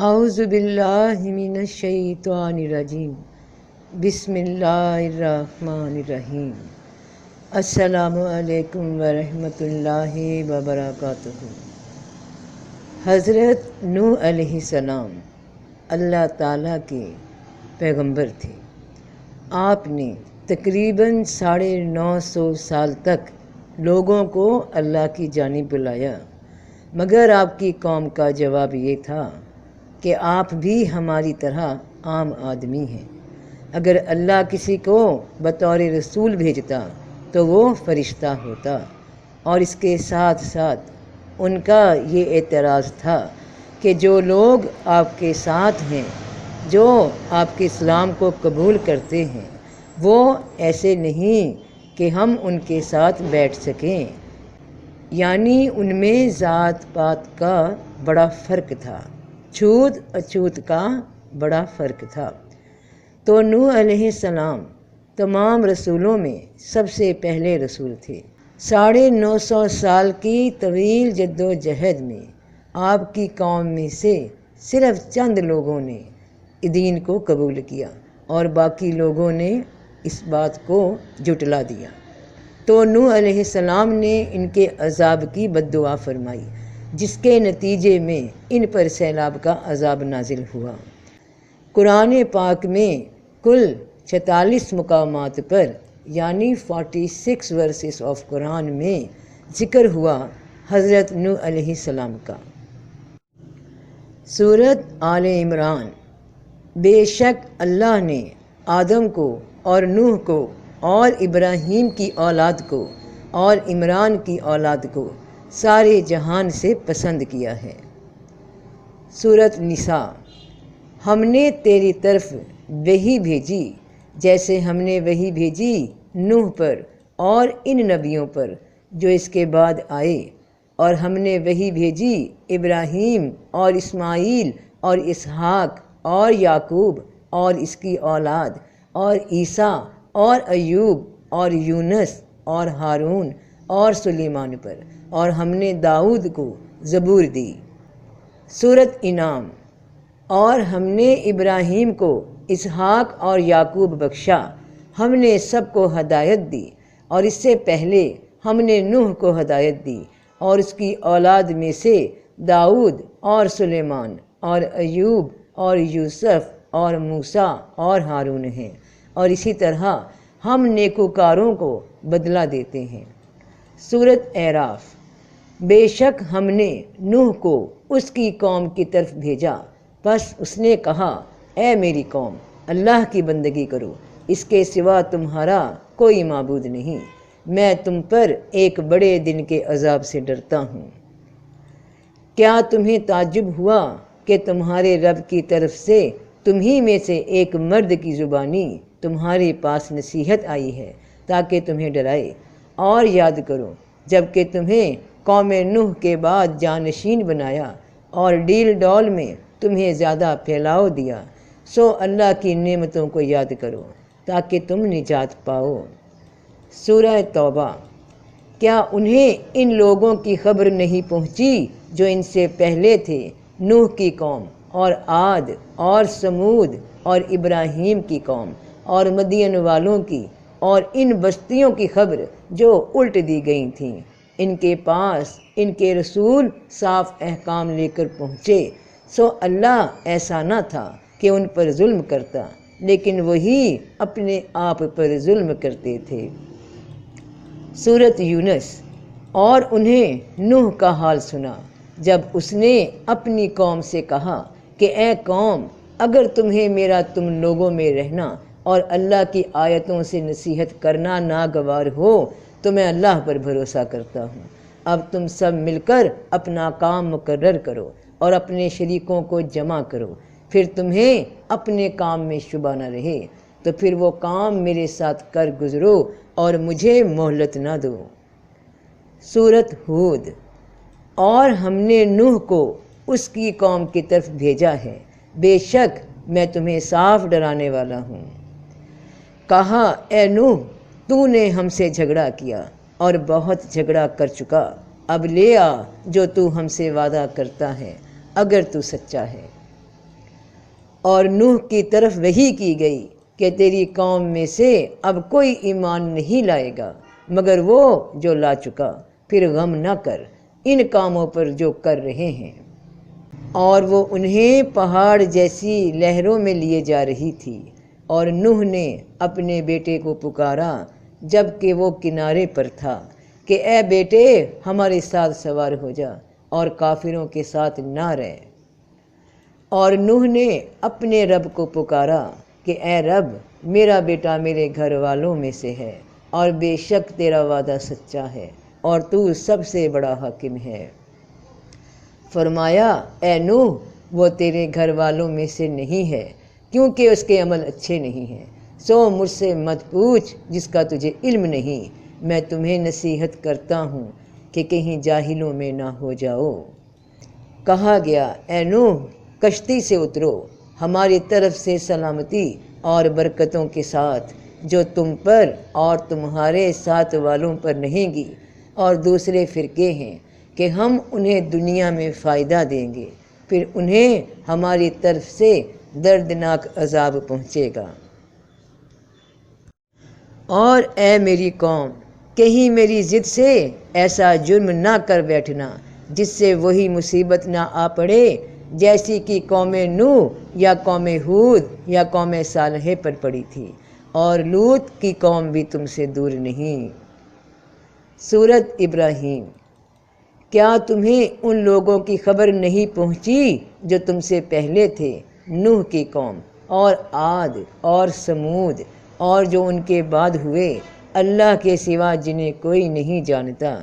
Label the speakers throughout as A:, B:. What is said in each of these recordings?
A: اعوذ باللہ من الشیطان الرجیم بسم اللہ الرحمن الرحیم السلام علیکم ورحمۃ اللہ وبرکاتہ۔ حضرت نوح علیہ السلام اللہ تعالیٰ کے پیغمبر تھے۔ آپ نے تقریباً 950 سال تک لوگوں کو اللہ کی جانب بلایا، مگر آپ کی قوم کا جواب یہ تھا کہ آپ بھی ہماری طرح عام آدمی ہیں۔ اگر اللہ کسی کو بطور رسول بھیجتا تو وہ فرشتہ ہوتا، اور اس کے ساتھ ساتھ ان کا یہ اعتراض تھا کہ جو لوگ آپ کے ساتھ ہیں، جو آپ کے اسلام کو قبول کرتے ہیں، وہ ایسے نہیں کہ ہم ان کے ساتھ بیٹھ سکیں، یعنی ان میں ذات پات کا بڑا فرق تھا، چھوت اچھوت کا بڑا فرق تھا۔ تو نوح علیہ السلام تمام رسولوں میں سب سے پہلے رسول تھے۔ 950 سال کی طویل جد و جہد میں آپ کی قوم میں سے صرف چند لوگوں نے دین کو قبول کیا اور باقی لوگوں نے اس بات کو جھٹلا دیا۔ تو نوح علیہ السلام نے ان کے عذاب کی بد دعا فرمائی، جس کے نتیجے میں ان پر سیلاب کا عذاب نازل ہوا۔ قرآن پاک میں کل 46 مقامات پر، یعنی 46 ورسز آف قرآن میں ذکر ہوا حضرت نوح علیہ السلام کا۔ سورۃ آل عمران۔ بے شک اللہ نے آدم کو اور نوح کو اور ابراہیم کی اولاد کو اور عمران کی اولاد کو سارے جہان سے پسند کیا ہے۔ سورۃ نساء۔ ہم نے تیری طرف وحی بھیجی جیسے ہم نے وحی بھیجی نوح پر اور ان نبیوں پر جو اس کے بعد آئے، اور ہم نے وحی بھیجی ابراہیم اور اسماعیل اور اسحاق اور یعقوب اور اس کی اولاد اور عیسیٰ اور ایوب اور یونس اور ہارون اور سلیمان پر، اور ہم نے داؤد کو زبور دی۔ سورۃ انعام۔ اور ہم نے ابراہیم کو اسحاق اور یعقوب بخشا، ہم نے سب کو ہدایت دی، اور اس سے پہلے ہم نے نوح کو ہدایت دی، اور اس کی اولاد میں سے داؤد اور سلیمان اور ایوب اور یوسف اور موسیٰ اور ہارون ہیں، اور اسی طرح ہم نیکوکاروں کو بدلہ دیتے ہیں۔ سورۃ اعراف۔ بے شک ہم نے نوح کو اس کی قوم کی طرف بھیجا، پس اس نے کہا، اے میری قوم، اللہ کی بندگی کرو، اس کے سوا تمہارا کوئی معبود نہیں، میں تم پر ایک بڑے دن کے عذاب سے ڈرتا ہوں۔ کیا تمہیں تعجب ہوا کہ تمہارے رب کی طرف سے تمہیں میں سے ایک مرد کی زبانی تمہارے پاس نصیحت آئی ہے تاکہ تمہیں ڈرائے؟ اور یاد کرو جب کہ تمہیں قوم نوح کے بعد جانشین بنایا اور ڈیل ڈول میں تمہیں زیادہ پھیلاؤ دیا، سو اللہ کی نعمتوں کو یاد کرو تاکہ تم نجات پاؤ۔ سورہ توبہ۔ کیا انہیں ان لوگوں کی خبر نہیں پہنچی جو ان سے پہلے تھے، نوح کی قوم اور عاد اور سمود اور ابراہیم کی قوم اور مدین والوں کی، اور ان بستیوں کی خبر جو الٹ دی گئی تھیں؟ ان کے پاس ان کے رسول صاف احکام لے کر پہنچے، سو اللہ ایسا نہ تھا کہ ان پر ظلم کرتا، لیکن وہی اپنے آپ پر ظلم کرتے تھے۔ سورۃ یونس۔ اور انہیں نوح کا حال سنا جب اس نے اپنی قوم سے کہا کہ اے قوم، اگر تمہیں میرا تم لوگوں میں رہنا اور اللہ کی آیتوں سے نصیحت کرنا ناگوار ہو تو میں اللہ پر بھروسہ کرتا ہوں۔ اب تم سب مل کر اپنا کام مقرر کرو اور اپنے شریکوں کو جمع کرو، پھر تمہیں اپنے کام میں شبہ نہ رہے، تو پھر وہ کام میرے ساتھ کر گزرو اور مجھے مہلت نہ دو۔ سورۃ ہود۔ اور ہم نے نوح کو اس کی قوم کی طرف بھیجا ہے، بے شک میں تمہیں صاف ڈرانے والا ہوں۔ کہا، اے نوح، تو نے ہم سے جھگڑا کیا اور بہت جھگڑا کر چکا، اب لے آ جو تو ہم سے وعدہ کرتا ہے اگر تو سچا ہے۔ اور نوح کی طرف وحی کی گئی کہ تیری قوم میں سے اب کوئی ایمان نہیں لائے گا مگر وہ جو لا چکا، پھر غم نہ کر ان کاموں پر جو کر رہے ہیں۔ اور وہ انہیں پہاڑ جیسی لہروں میں لیے جا رہی تھی، اور نوح نے اپنے بیٹے کو پکارا جب کہ وہ کنارے پر تھا کہ اے بیٹے ہمارے ساتھ سوار ہو جا اور کافروں کے ساتھ نہ رہ۔ اور نوح نے اپنے رب کو پکارا کہ اے رب میرا بیٹا میرے گھر والوں میں سے ہے، اور بے شک تیرا وعدہ سچا ہے اور تو سب سے بڑا حاکم ہے۔ فرمایا اے نوح وہ تیرے گھر والوں میں سے نہیں ہے کیونکہ اس کے عمل اچھے نہیں ہیں، سو مجھ سے مت پوچھ جس کا تجھے علم نہیں، میں تمہیں نصیحت کرتا ہوں کہ کہیں جاہلوں میں نہ ہو جاؤ۔ کہا گیا اے نوح کشتی سے اترو ہماری طرف سے سلامتی اور برکتوں کے ساتھ، جو تم پر اور تمہارے ساتھ والوں پر رہیں گی، اور دوسرے فرقے ہیں کہ ہم انہیں دنیا میں فائدہ دیں گے، پھر انہیں ہماری طرف سے دردناک عذاب پہنچے گا۔ اور اے میری قوم کہیں میری ضد سے ایسا جرم نہ کر بیٹھنا جس سے وہی مصیبت نہ آ پڑے جیسی کہ قوم نوح یا قوم ہود یا قوم صالح پر پڑی تھی، اور لوط کی قوم بھی تم سے دور نہیں۔ سورۃ ابراہیم۔ کیا تمہیں ان لوگوں کی خبر نہیں پہنچی جو تم سے پہلے تھے، نوح کی قوم اور عاد اور سمود، اور جو ان کے بعد ہوئے، اللہ کے سوا جنہیں کوئی نہیں جانتا،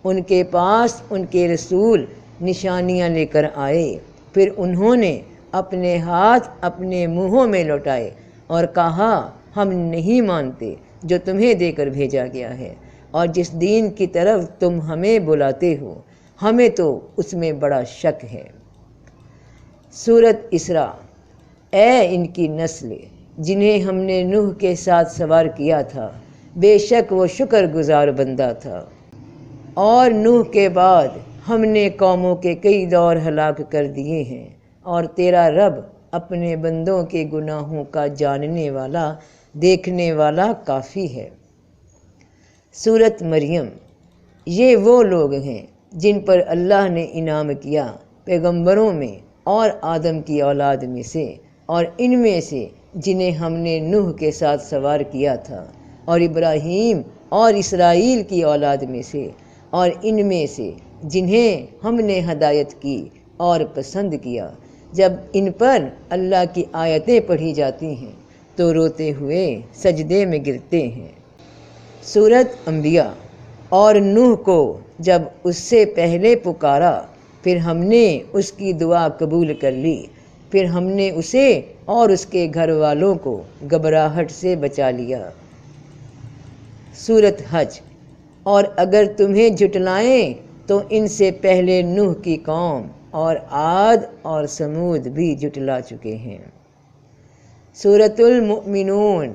A: ان کے پاس ان کے رسول نشانیاں لے کر آئے، پھر انہوں نے اپنے ہاتھ اپنے منہوں میں لوٹائے اور کہا ہم نہیں مانتے جو تمہیں دے کر بھیجا گیا ہے، اور جس دین کی طرف تم ہمیں بلاتے ہو ہمیں تو اس میں بڑا شک ہے۔ سورۃ اسراء۔ اے ان کی نسل جنہیں ہم نے نوح کے ساتھ سوار کیا تھا، بے شک وہ شکر گزار بندہ تھا۔ اور نوح کے بعد ہم نے قوموں کے کئی دور ہلاک کر دیے ہیں، اور تیرا رب اپنے بندوں کے گناہوں کا جاننے والا دیکھنے والا کافی ہے۔ سورۃ مریم۔ یہ وہ لوگ ہیں جن پر اللہ نے انعام کیا پیغمبروں میں اور آدم کی اولاد میں سے، اور ان میں سے جنہیں ہم نے نوح کے ساتھ سوار کیا تھا، اور ابراہیم اور اسرائیل کی اولاد میں سے، اور ان میں سے جنہیں ہم نے ہدایت کی اور پسند کیا، جب ان پر اللہ کی آیتیں پڑھی جاتی ہیں تو روتے ہوئے سجدے میں گرتے ہیں۔ سورۃ انبیاء۔ اور نوح کو جب اس سے پہلے پکارا پھر ہم نے اس کی دعا قبول کر لی، پھر ہم نے اسے اور اس کے گھر والوں کو گھبراہٹ سے بچا لیا۔ سورۃ حج۔ اور اگر تمہیں جھٹلائیں تو ان سے پہلے نوح کی قوم اور عاد اور سمود بھی جھٹلا چکے ہیں۔ سورۃ المؤمنون۔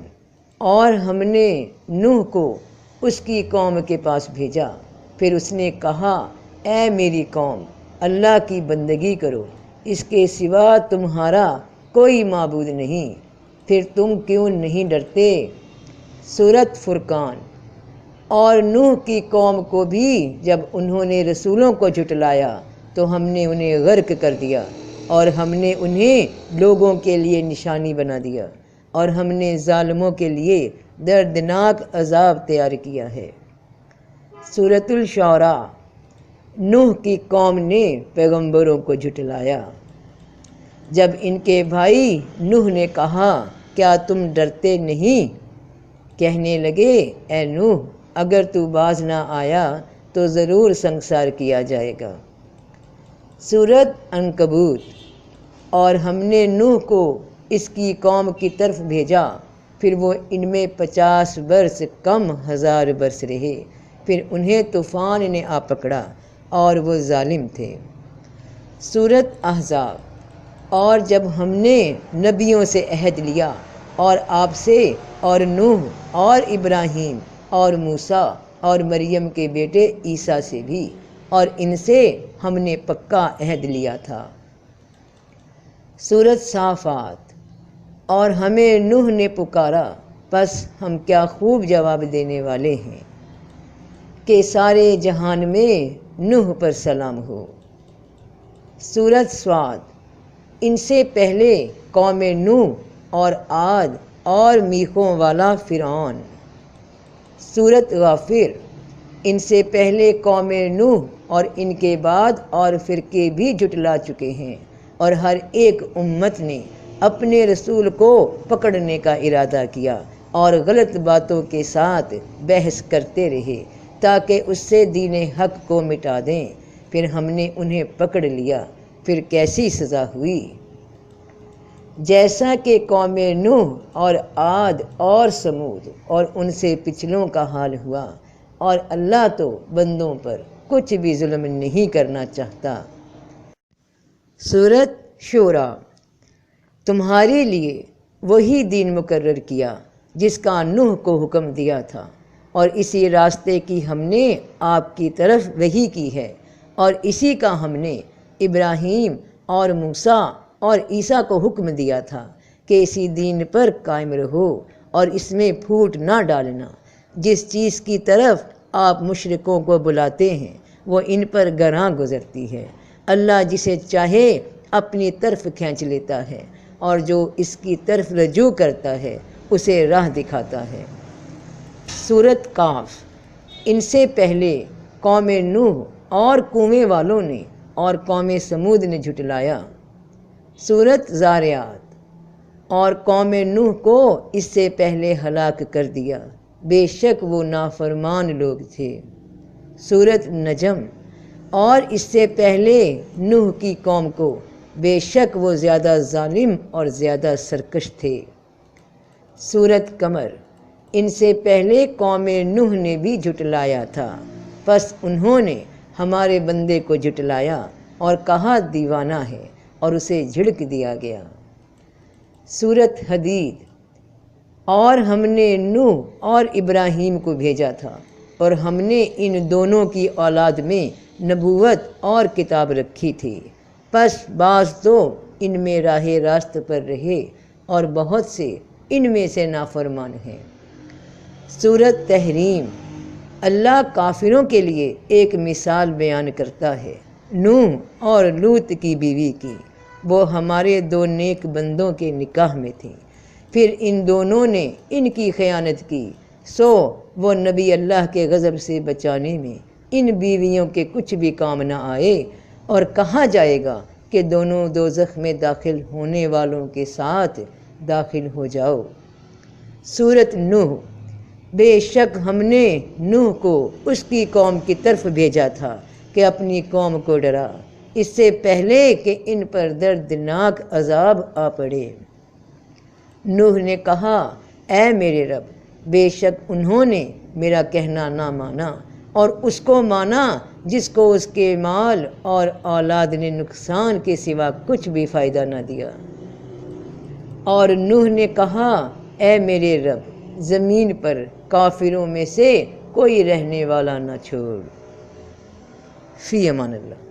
A: اور ہم نے نوح کو اس کی قوم کے پاس بھیجا، پھر اس نے کہا اے میری قوم اللہ کی بندگی کرو، اس کے سوا تمہارا کوئی معبود نہیں، پھر تم کیوں نہیں ڈرتے۔ سورۃ فرقان۔ اور نوح کی قوم کو بھی جب انہوں نے رسولوں کو جھٹلایا تو ہم نے انہیں غرق کر دیا، اور ہم نے انہیں لوگوں کے لیے نشانی بنا دیا، اور ہم نے ظالموں کے لیے دردناک عذاب تیار کیا ہے۔ سورۃ الشعراء۔ نوح کی قوم نے پیغمبروں کو جھٹلایا۔ جب ان کے بھائی نوح نے کہا کیا تم ڈرتے نہیں، کہنے لگے اے نوح اگر تو باز نہ آیا تو ضرور سنگسار کیا جائے گا۔ سورۃ عنکبوت۔ اور ہم نے نوح کو اس کی قوم کی طرف بھیجا، پھر وہ ان میں 50 برس کم 1000 برس رہے، پھر انہیں طوفان نے آ پکڑا اور وہ ظالم تھے۔ سورۃ احزاب۔ اور جب ہم نے نبیوں سے عہد لیا اور آپ سے اور نوح اور ابراہیم اور موسیٰ اور مریم کے بیٹے عیسیٰ سے بھی، اور ان سے ہم نے پکا عہد لیا تھا۔ سورۃ صافات۔ اور ہمیں نوح نے پکارا، پس ہم کیا خوب جواب دینے والے ہیں کہ سارے جہان میں نوح پر سلام ہو۔ سورۃ صاد۔ ان سے پہلے قوم نوح اور عاد اور میخوں والا فرعون۔ سورۃ غافر۔ ان سے پہلے قوم نوح اور ان کے بعد اور فرقے بھی جھٹلا چکے ہیں، اور ہر ایک امت نے اپنے رسول کو پکڑنے کا ارادہ کیا اور غلط باتوں کے ساتھ بحث کرتے رہے تاکہ اس سے دین حق کو مٹا دیں۔ پھر ہم نے انہیں پکڑ لیا، پھر کیسی سزا ہوئی۔ جیسا کہ قوم نوح اور عاد اور سمود اور ان سے پچھلوں کا حال ہوا، اور اللہ تو بندوں پر کچھ بھی ظلم نہیں کرنا چاہتا۔ سورۃ شورى۔ تمہارے لیے وہی دین مقرر کیا جس کا نوح کو حکم دیا تھا، اور اسی راستے کی ہم نے آپ کی طرف وحی کی ہے، اور اسی کا ہم نے ابراہیم اور موسیٰ اور عیسیٰ کو حکم دیا تھا کہ اسی دین پر قائم رہو اور اس میں پھوٹ نہ ڈالنا۔ جس چیز کی طرف آپ مشرکوں کو بلاتے ہیں وہ ان پر گراں گزرتی ہے۔ اللہ جسے چاہے اپنی طرف کھینچ لیتا ہے، اور جو اس کی طرف رجوع کرتا ہے اسے راہ دکھاتا ہے۔ سورۃ قاف۔ ان سے پہلے قوم نوح اور کنویں والوں نے اور قوم سمود نے جھٹلایا۔ سورۃ ذاریات۔ اور قوم نوح کو اس سے پہلے ہلاک کر دیا، بے شک وہ نافرمان لوگ تھے۔ سورۃ نجم۔ اور اس سے پہلے نوح کی قوم کو، بے شک وہ زیادہ ظالم اور زیادہ سرکش تھے۔ سورۃ قمر۔ ان سے پہلے قوم نوح نے بھی جھٹلایا تھا، پس انہوں نے ہمارے بندے کو جھٹلایا اور کہا دیوانہ ہے، اور اسے جھڑک دیا گیا۔ سورۃ حدید۔ اور ہم نے نوح اور ابراہیم کو بھیجا تھا، اور ہم نے ان دونوں کی اولاد میں نبوت اور کتاب رکھی تھی، پس بعض تو ان میں راہ راست پر رہے اور بہت سے ان میں سے نافرمان ہیں۔ سورۃ تحریم۔ اللہ کافروں کے لیے ایک مثال بیان کرتا ہے، نوح اور لوط کی بیوی کی۔ وہ ہمارے دو نیک بندوں کے نکاح میں تھیں، پھر ان دونوں نے ان کی خیانت کی، سو وہ نبی اللہ کے غضب سے بچانے میں ان بیویوں کے کچھ بھی کام نہ آئے، اور کہا جائے گا کہ دونوں دوزخ میں داخل ہونے والوں کے ساتھ داخل ہو جاؤ۔ سورۃ نوح۔ بے شک ہم نے نوح کو اس کی قوم کی طرف بھیجا تھا کہ اپنی قوم کو ڈرا، اس سے پہلے کہ ان پر دردناک عذاب آ پڑے۔ نوح نے کہا، اے میرے رب، بے شک انہوں نے میرا کہنا نہ مانا، اور اس کو مانا جس کو اس کے مال اور اولاد نے نقصان کے سوا کچھ بھی فائدہ نہ دیا۔ اور نوح نے کہا، اے میرے رب، زمین پر کافروں میں سے کوئی رہنے والا نہ چھوڑ۔ فی امان اللہ۔